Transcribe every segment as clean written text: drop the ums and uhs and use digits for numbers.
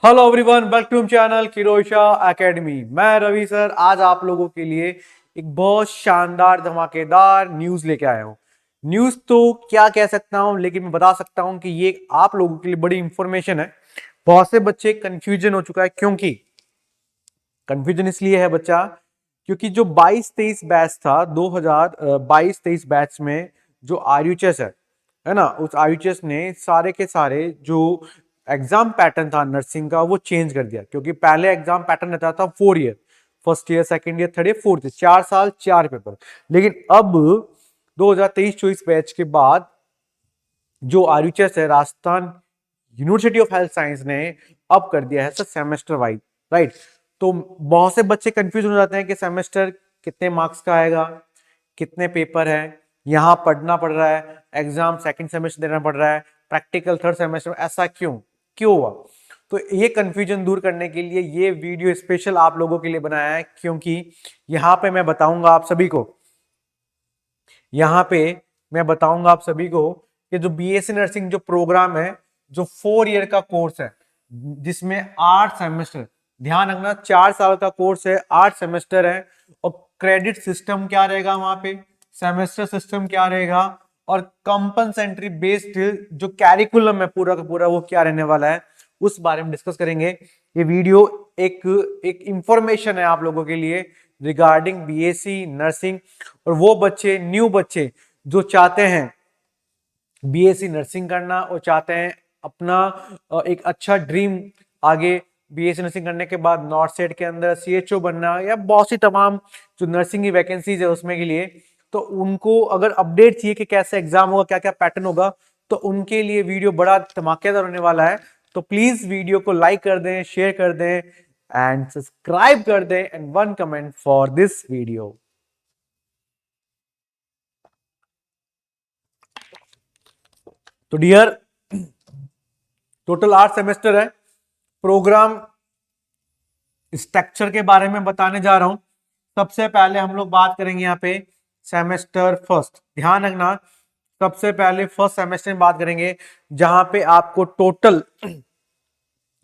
Hello everyone, welcome to channel किरोशा academy. मैं Ravi sir आज आप लोगों के लिए एक बहुत शानदार धमाकेदार न्यूज लेके आया हूँ। न्यूज तो क्या कह सकता हूँ, लेकिन मैं बता सकता हूँ कि ये आप लोगों के लिए बड़ी इंफॉर्मेशन है। बहुत से बच्चे कंफ्यूजन हो चुका है, क्योंकि कंफ्यूजन इसलिए है बच्चा क्योंकि जो 22-23 बैच था, 2022-23 बैच में जो आरयूएचएस है ना, उस आरयूएचएस ने सारे के सारे जो एग्जाम पैटर्न था नर्सिंग का वो चेंज कर दिया। क्योंकि पहले एग्जाम पैटर्न रहता था 4 year, first year, second year, third year, fourth year, 4 साल 4 पेपर। लेकिन अब 2023-24 बैच के बाद जो आरयूएचएस है, Rajasthan university of health science ने अब कर दिया है सर सेमेस्टर वाइज, राइट। तो बहुत से बच्चे कंफ्यूज हो जाते हैं कि सेमेस्टर कितने मार्क्स का आएगा, कितने पेपर है, यहाँ पढ़ना पड़ रहा है, एग्जाम सेकंड सेमेस्टर देना पड़ रहा है, प्रैक्टिकल थर्ड सेमेस्टर, ऐसा क्यों क्यों हुआ। तो ये कंफ्यूजन दूर करने के लिए ये वीडियो स्पेशल आप लोगों के लिए बनाया है, क्योंकि यहाँ पे मैं बताऊंगा आप सभी को, यहाँ पे मैं बताऊंगा आप सभी को कि जो बीएससी नर्सिंग जो प्रोग्राम है, जो 4 ईयर का कोर्स है, जिसमें 8 सेमेस्टर, ध्यान रखना 4 साल का कोर्स है, 8 सेमेस्टर है। और क्रेडिट सिस्टम क्या रहेगा वहां पे, सेमेस्टर सिस्टम क्या रहेगा, और कंपनसेंट्री बेस्ड जो कैरिकुलम है पूरा का पूरा वो क्या रहने वाला है, उस बारे में डिस्कस करेंगे। ये वीडियो एक एक इंफॉर्मेशन है आप लोगों के लिए रिगार्डिंग बीएससी नर्सिंग। और वो बच्चे, न्यू बच्चे जो चाहते हैं बीएससी नर्सिंग करना और चाहते हैं अपना एक अच्छा ड्रीम आगे बीएससी नर्सिंग करने के बाद नॉर्थ सेट के अंदर सीएचओ बनना, या बहुत सी तमाम जो नर्सिंग की वैकेंसीज है उसमें के लिए, तो उनको अगर अपडेट चाहिए कि कैसे एग्जाम होगा, क्या क्या पैटर्न होगा, तो उनके लिए वीडियो बड़ा धमाकेदार होने वाला है। तो प्लीज वीडियो को लाइक कर दें, शेयर कर दें एंड सब्सक्राइब कर दें and one comment for this video. तो डियर, टोटल 8 सेमेस्टर है। प्रोग्राम स्ट्रक्चर के बारे में बताने जा रहा हूं। सबसे पहले हम लोग बात करेंगे यहाँ पे सेमेस्टर फर्स्ट, ध्यान रखना। सबसे पहले फर्स्ट सेमेस्टर में बात करेंगे, जहां पे आपको टोटल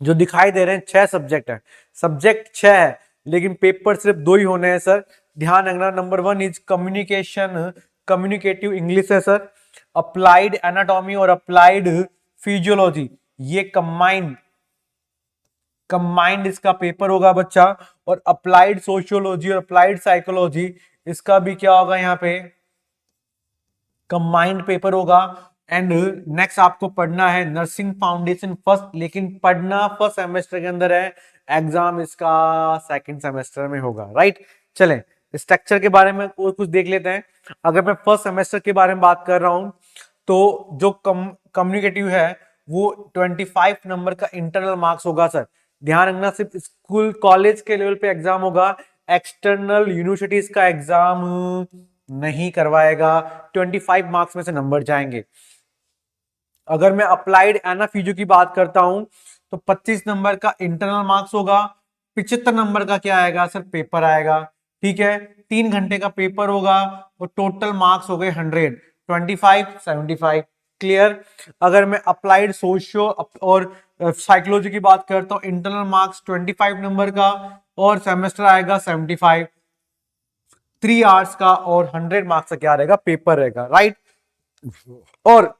जो दिखाई दे रहे हैं 6 सब्जेक्ट है। सब्जेक्ट 6 है, लेकिन पेपर सिर्फ 2 ही होने हैं सर, ध्यान रखना। Number 1 is communication, communicative English है सर। अप्लाइड एनाटॉमी और अप्लाइड फिजियोलॉजी, ये कंबाइंड कंबाइंड इसका पेपर होगा बच्चा। और अप्लाइड सोशियोलॉजी और अप्लाइड साइकोलॉजी, इसका भी क्या होगा यहाँ पे, कंबाइंड पेपर होगा। एंड नेक्स्ट आपको पढ़ना है नर्सिंग फाउंडेशन फर्स्ट, लेकिन पढ़ना फर्स्ट सेमेस्टर के अंदर है, एग्जाम इसका सेकंड सेमेस्टर में होगा, राइट। चलें स्ट्रक्चर के बारे में और कुछ देख लेते हैं। अगर मैं फर्स्ट सेमेस्टर के बारे में बात कर रहा हूं, तो जो कम्युनिकेटिव है वो 25 नंबर का इंटरनल मार्क्स होगा सर। ध्यान रखना, सिर्फ स्कूल कॉलेज के लेवल पे एग्जाम होगा, एक्सटर्नल यूनिवर्सिटीज का एग्जाम नहीं करवाएगा। 25 मार्क्स में से नंबर जाएंगे। अगर मैं अप्लाइड एनाफिजियो की बात करता हूं, तो 25 नंबर का इंटरनल मार्क्स होगा, 75 नंबर का क्या आएगा सर, पेपर आएगा। ठीक है, 3 घंटे का पेपर होगा और टोटल मार्क्स हो गए 100, 25 75। क्लियर। अगर मैं अप्लाइड सोशियो और साइकोलॉजी की बात करता हूं, इंटरनल मार्क्स 25 नंबर का और सेमेस्टर आएगा 75, 3 आवर्स का, और 100 मार्क्स का क्या रहेगा, पेपर रहेगा, राइट। और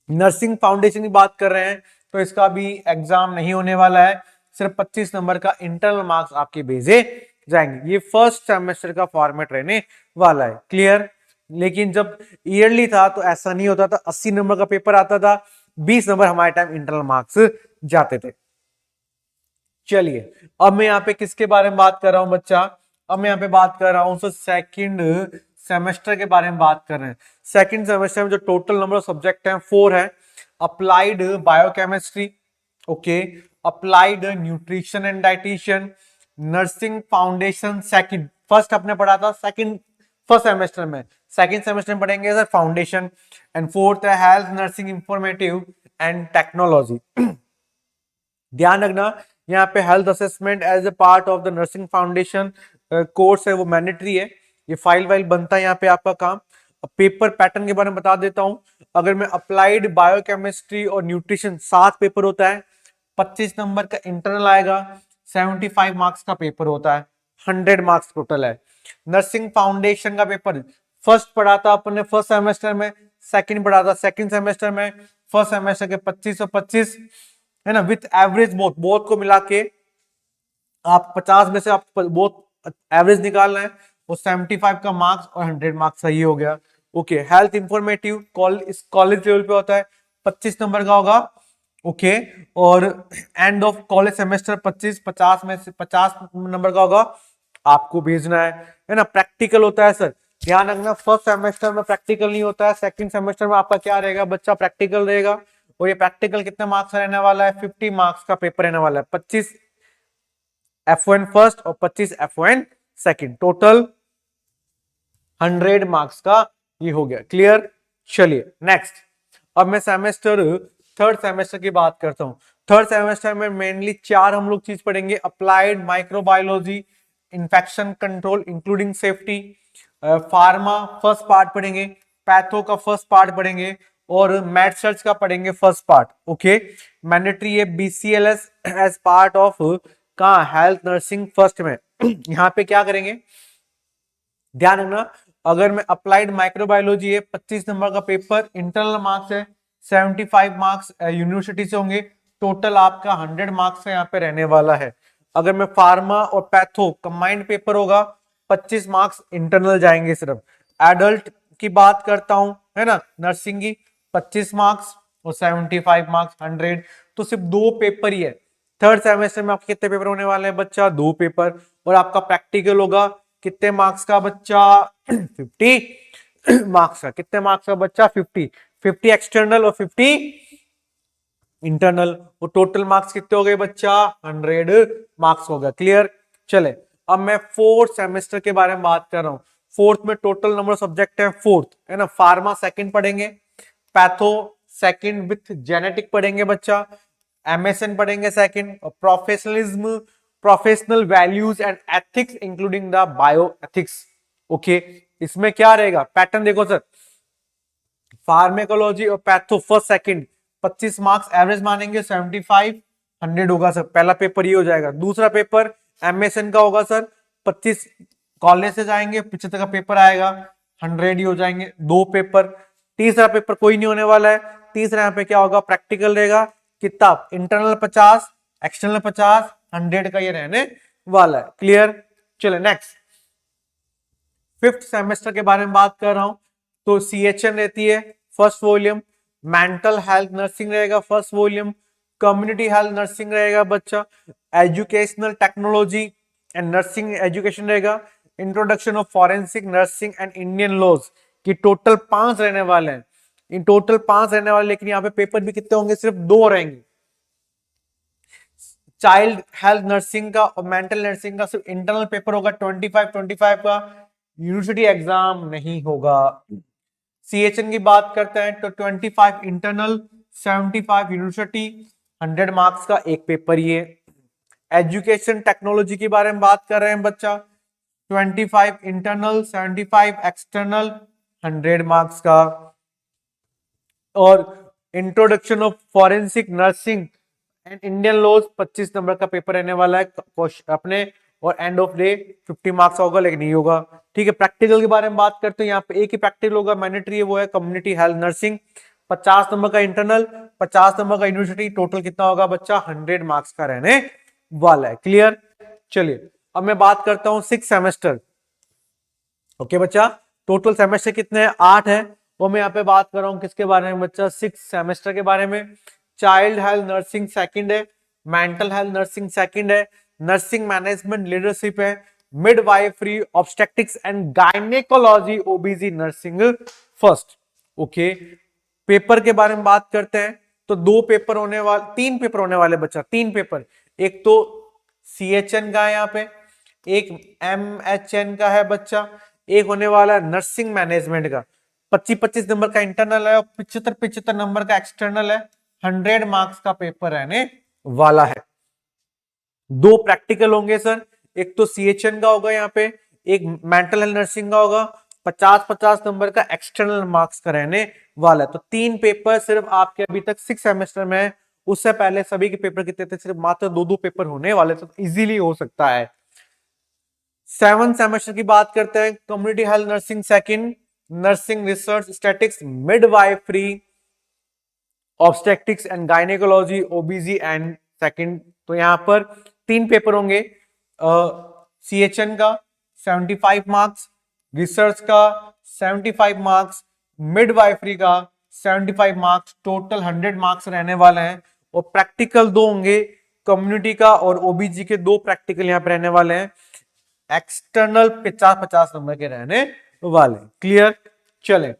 नर्सिंग फाउंडेशन की बात कर रहे हैं, तो इसका भी एग्जाम नहीं होने वाला है, सिर्फ 25 नंबर का इंटरनल मार्क्स आपके भेजे जाएंगे। ये फर्स्ट सेमेस्टर का फॉर्मेट रहने वाला है, क्लियर। लेकिन जब ईयरली था तो ऐसा नहीं होता था, 80 नंबर का पेपर आता था, 20 नंबर हमारे टाइम इंटरनल मार्क्स जाते थे। चलिए, अब मैं यहाँ पे किसके बारे में बात कर रहा हूं बच्चा, अब मैं यहाँ पे बात कर रहा हूं सर सेकंड सेमेस्टर के बारे में बात कर रहे हैं। सेकंड सेमेस्टर में जो टोटल नंबर ऑफ सब्जेक्ट हैं 4 है। Applied biochemistry, okay, applied nutrition and dietitian, nursing foundation second, first अपने पढ़ा था सेकंड फर्स्ट सेमेस्टर में, सेकंड सेमेस्टर में पढ़ेंगे सर फाउंडेशन। एंड फोर्थ है health nursing informative and technology. ध्यान रखना, यहाँ पे health assessment as a part of the nursing foundation course है, वो मैंडेटरी है। ये फाइल वाइल बनता है यहाँ पे आपका काम। अब पेपर पैटर्न के बारे में बता देता हूँ। अगर मैं अप्लाइड बायोकेमिस्ट्री और न्यूट्रिशन 7 पेपर होता है, 25 नंबर का इंटरनल आएगा, 75 मार्क्स का पेपर होता है, 100 मार्क्स टोटल है। नर्सिंग फाउंडेशन का पेपर फर्स्ट पढ़ा था अपने फर्स्ट सेमेस्टर में, सेकंड पढ़ा था सेकंड सेमेस्टर में, फर्स्ट सेमेस्टर के 25 और 25 है ना, विथ एवरेज बोथ बोथ को मिला के आप 50 में से आप बोथ एवरेज निकालना है, वो 75 का मार्क्स और 100 मार्क्स सही हो गया। Okay, health informative college level पे होता है, 25 नंबर का होगा। ओके, और एंड ऑफ कॉलेज सेमेस्टर 50 में से 50 नंबर का होगा, आपको भेजना है ना। प्रैक्टिकल होता है सर, ध्यान रखना, फर्स्ट सेमेस्टर में प्रैक्टिकल नहीं होता है, सेकंड सेमेस्टर में आपका क्या रहेगा बच्चा, प्रैक्टिकल रहेगा। और ये प्रैक्टिकल कितने मार्क्स का रहने वाला है, 50 मार्क्स का पेपर रहने वाला है, 25 F1 फर्स्ट और 25 F1 सेकंड, टोटल 100 मार्क्स का ये हो गया। क्लियर? चलिए नेक्स्ट, अब मैं सेमेस्टर थर्ड सेमेस्टर की बात करता हूं। थर्ड सेमेस्टर में मेनली 4 हम लोग चीज पढ़ेंगे, applied microbiology, infection control including safety, pharma first part पढ़ेंगे, पैथो का फर्स्ट पार्ट पढ़ेंगे, और मैथ सर्च का पढ़ेंगे फर्स्ट पार्ट। ओके, मैंडेटरी है BCLS एज पार्ट ऑफ का हेल्थ नर्सिंग फर्स्ट में। यहाँ पे क्या करेंगे, ध्यान रखना, अगर मैं अप्लाइड माइक्रोबायोलॉजी है, 25 नंबर का पेपर, इंटरनल मार्क्स है 75 मार्क्स यूनिवर्सिटी से होंगे, टोटल आपका 100 मार्क्स का यहाँ पे रहने वाला है। अगर मैं फार्मा और पैथो कंबाइंड पेपर होगा, 25 मार्क्स इंटरनल जाएंगे सिर्फ। एडल्ट की बात करता हूं, है ना, नर्सिंग की 25 मार्क्स और 75 मार्क्स 100, तो सिर्फ 2 पेपर ही है। थर्ड सेमेस्टर में आपके कितने पेपर होने वाले हैं बच्चा, 2 पेपर, और आपका प्रैक्टिकल होगा कितने मार्क्स का बच्चा 50 मार्क्स का। कितने मार्क्स का बच्चा 50 एक्सटर्नल और 50 इंटरनल, और टोटल मार्क्स कितने हो गए बच्चा 100 मार्क्स हो गया। क्लियर? चले, अब मैं फोर्थ सेमेस्टर के बारे में बात कर रहा हूं। फोर्थ में टोटल नंबर सब्जेक्ट है फोर्थ, है ना। फार्मा सेकंड पढ़ेंगे, पैथो सेकंड विथ जेनेटिक पढ़ेंगे बच्चा, MSN पढ़ेंगे सेकंड, और professionalism professional values and ethics including the bio ethics. Okay, इसमें क्या रहेगा पैटर्न देखो सर, फार्मेकोलॉजी और patho first second 25 marks average मानेंगे, 75 100 होगा सर, पहला पेपर ये हो जाएगा। दूसरा पेपर MSN का होगा सर, 25 कॉलेज से जाएंगे, 75 का पेपर आएगा, 100 ही हो जाएंगे, 2 पेपर। तीसरा पेपर कोई नहीं होने वाला है, तीसरा यहाँ पे क्या होगा, प्रैक्टिकल रहेगा, कितना, इंटरनल 50 एक्सटर्नल 50, 100 का ये रहने वाला है। क्लियर? चले नेक्स्ट, फिफ्थ सेमेस्टर के बारे में बात कर रहा हूं, तो CHN रहती है first volume, mental health nursing रहेगा first volume, community health nursing रहेगा बच्चा, educational technology and nursing education रहेगा, introduction of forensic nursing and Indian laws की टोटल 5 रहने वाले हैं। इन टोटल 5 रहने वाले, लेकिन यहाँ पे पेपर भी कितने होंगे, सिर्फ 2 रहेंगे। चाइल्ड हेल्थ नर्सिंग का और मेंटल नर्सिंग का सिर्फ इंटरनल पेपर होगा 25 का, यूनिवर्सिटी एग्जाम नहीं होगा। CHN की बात करते हैं तो 25 इंटरनल, 75 यूनिवर्सिटी, 100 मार्क्स का एक पेपर ये। एजुकेशन टेक्नोलॉजी के बारे में बात कर रहे हैं बच्चा, 25 इंटरनल, 75 एक्सटर्नल, 100 मार्क्स का। और introduction of forensic nursing and Indian laws 25 नंबर का पेपर रहने वाला है अपने, और एंड ऑफ डे 50 मार्क्स होगा, लेकिन नहीं होगा। ठीक है, प्रैक्टिकल के बारे में बात करते हैं, यहाँ पे एक ही प्रैक्टिकल होगा, मैंडेटरी है, वो है कम्युनिटी हेल्थ नर्सिंग, 50 नंबर का इंटरनल, 50 नंबर का यूनिवर्सिटी, टोटल कितना होगा बच्चा 100 मार्क्स का रहने वाला है। क्लियर? चलिए, अब मैं बात करता हूं 6 सेमेस्टर। ओके बच्चा, टोटल सेमेस्टर कितने हैं, 8 है, वो मैं यहाँ पे बात कर रहा हूँ किसके बारे में बच्चा, 6 सेमेस्टर के बारे में। चाइल्ड हेल्थ नर्सिंग सेकंड है, मेंटल हेल्थ नर्सिंग सेकंड है, नर्सिंग मैनेजमेंट लीडरशिप है, midwifery obstetrics and gynaecology OBG nursing first. Okay, paper के बारे में बात करते हैं तो 2 पेपर होने वाले, 3 पेपर होने वाले बच्चा, 3 पेपर। एक तो CHN का है यहाँ पे, एक MHN का है बच्चा, एक होने वाला है नर्सिंग मैनेजमेंट का। 25-25 नंबर का इंटरनल है और 75-75 नंबर का एक्सटर्नल है, 100 मार्क्स का पेपर रहने वाला है। 2 प्रैक्टिकल होंगे सर, एक तो CHN का होगा यहाँ पे, एक मेंटल हेल्थ नर्सिंग का होगा, 50-50 नंबर का एक्सटर्नल मार्क्स का रहने वाला है। तो 3 पेपर सिर्फ आपके अभी तक 6 सेमेस्टर में है, उससे पहले सभी के पेपर कितने थे, सिर्फ मात्र 2-2 पेपर होने वाले, तो इजीली हो सकता है। 7 सेमेस्टर की बात करते हैं, community health nursing second, nursing research statics, midwifery, obstetrics and gynaecology, ओबीजी and second. तो यहां पर 3 पेपर होंगे, सीएचएन का 75 मार्क्स, रिसर्च का 75 मार्क्स, मिडवाइफरी का 75 मार्क्स, टोटल 100 मार्क्स रहने वाले हैं। और प्रैक्टिकल 2 होंगे, कम्युनिटी का और ओबीजी के 2 प्रैक्टिकल यहां पर रहने वाले हैं। एक्सटर्नल 50-50 नंबर के रहने वाले। क्लियर? चलें,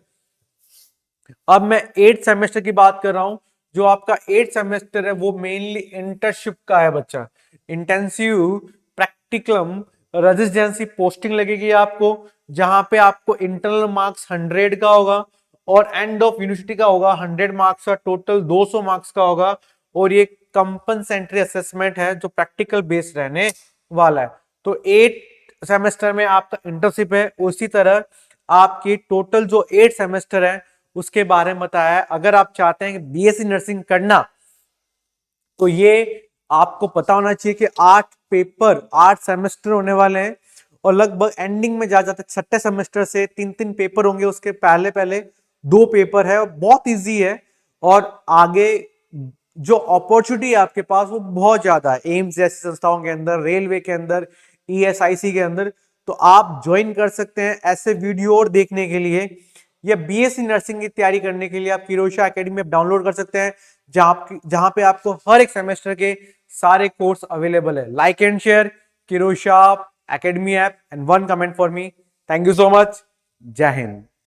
अब मैं 8 सेमेस्टर की बात कर रहा हूं। जो आपका 8 सेमेस्टर है वो मेनली इंटर्नशिप का है बच्चा। इंटेंसिव प्रैक्टिकम रेजिडेंसी पोस्टिंग लगेगी आपको, जहां पे आपको इंटरनल मार्क्स 100 का होगा और एंड ऑफ यूनिवर्सिटी का होगा 100 मार्क्स का, टोटल 200 मार्क्स का होगा। और ये कंपनसेंट्री असेसमेंट है जो प्रैक्टिकल बेस्ड रहने वाला है। तो 8 सेमेस्टर में आपका इंटर्नशिप है। उसी तरह आपकी टोटल जो 8 सेमेस्टर है उसके बारे में बताया है। अगर आप चाहते हैं कि बीएससी नर्सिंग करना, तो ये आपको पता होना चाहिए कि 8 पेपर 8 सेमेस्टर होने वाले हैं और लगभग एंडिंग में जा जाते 6ठे सेमेस्टर से 3-3 पेपर होंगे। उसके पहले पहले 2 पेपर है और बहुत इजी है। और आगे जो अपॉर्चुनिटी है आपके पास वो बहुत ज्यादा है, एम्स जैसी संस्थाओं के अंदर, रेलवे के अंदर, ईएसआईसी के अंदर। तो आप ज्वाइन कर सकते हैं। ऐसे वीडियो और देखने के लिए या बीएससी नर्सिंग की तैयारी करने के लिए आप किरोशा एकेडमी ऐप डाउनलोड कर सकते हैं, जहां पे आपको हर एक सेमेस्टर के सारे कोर्स अवेलेबल है। लाइक एंड शेयर किरोशा academy app and 1 comment for me. Thank you so much. जय हिंद।